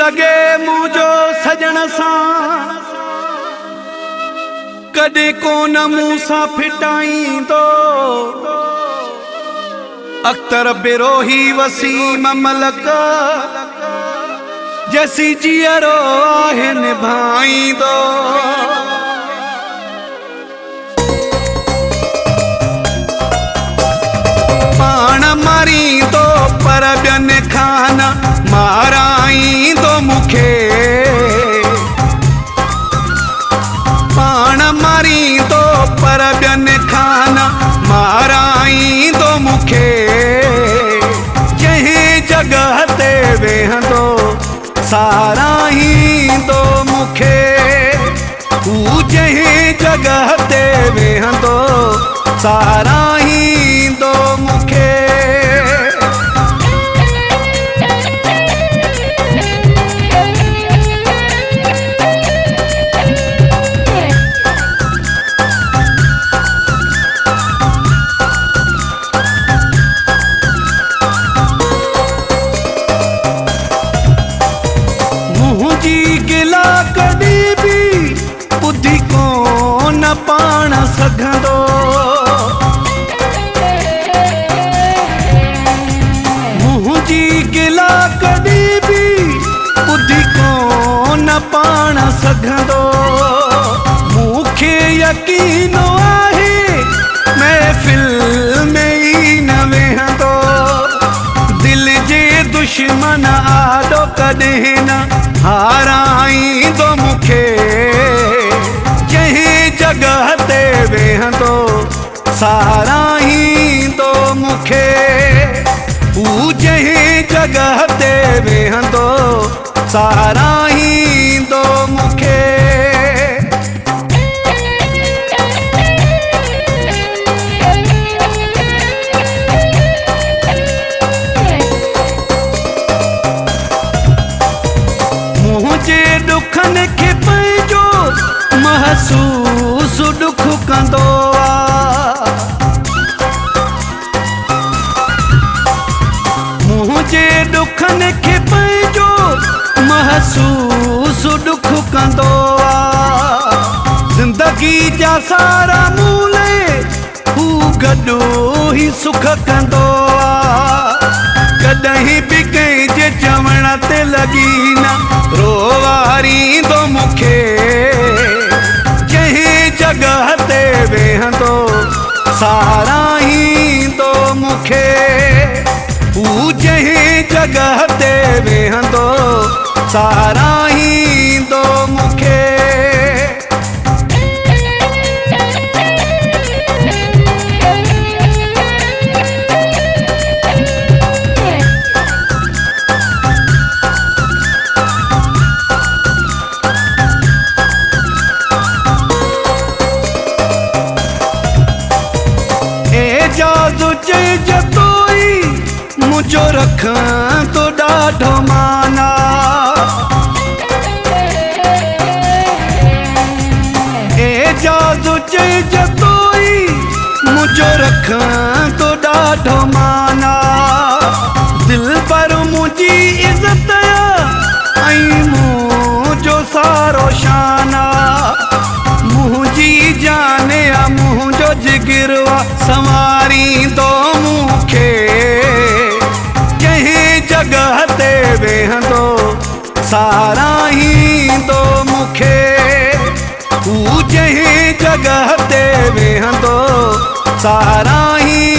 लगे मुझो सजन सा कदे कोन मूसा फिटाई दो अख्तर बिरोही वसीम मलक जैसी जियरो आहे निभाई दो पाण मारी दो पर बियन खाना माराई दो मुखे पाण मारी दो पर बियन खाना माराई दो मुखे जहीं जगह ते वेहंदो सारा ही दो मुखे तू जहीं जगह ते वेहंदो सारा ही दो मुखे गिला कदी भी बुद्धि को न पाण सघंदो मुंहिंजी गिला कदी भी बुद्धि को न पाण सघंदो मूंखे यकीन आहे महफ़िल में ई न वेहंदो दिल जे दुश्मन आॾो कॾहिं न हाराई दो मुखे जहीं जगह ते वेहंदो सारा ही दो मुखे तू जहीं जगह ते वेहंदो सारा ही दो मुखे मुझे दुखन के पंहिंजो महसूस दुख कंदो मुझे दुखन के पंहिंजो महसूस दुख कंदो जिंदगी जा सारा मूले हू गॾो ही सुख कंदो कॾहिं बि कंहिंजे चवण ते लॻी न रोवारी दो मुखे जहीं जगह ते वेहंदो सारा ही दो मुखे तू जहीं जगह ते वेहंदो सारा ही दो मुखे जादू जतोई मुझो रखां तो ॾाढो माना ए जादू जतोई मुझो रखां तो ॾाढो माना दिल पर मुझी इज़्ज़त ऐं मुझो सारो शाना मुझी जाने मुझो जिगरवा संवारी दो मुखे जहीं जगह ते वेहंदो सारा ही दो मुखे तू जहीं जगह ते वेहंदो सारा ही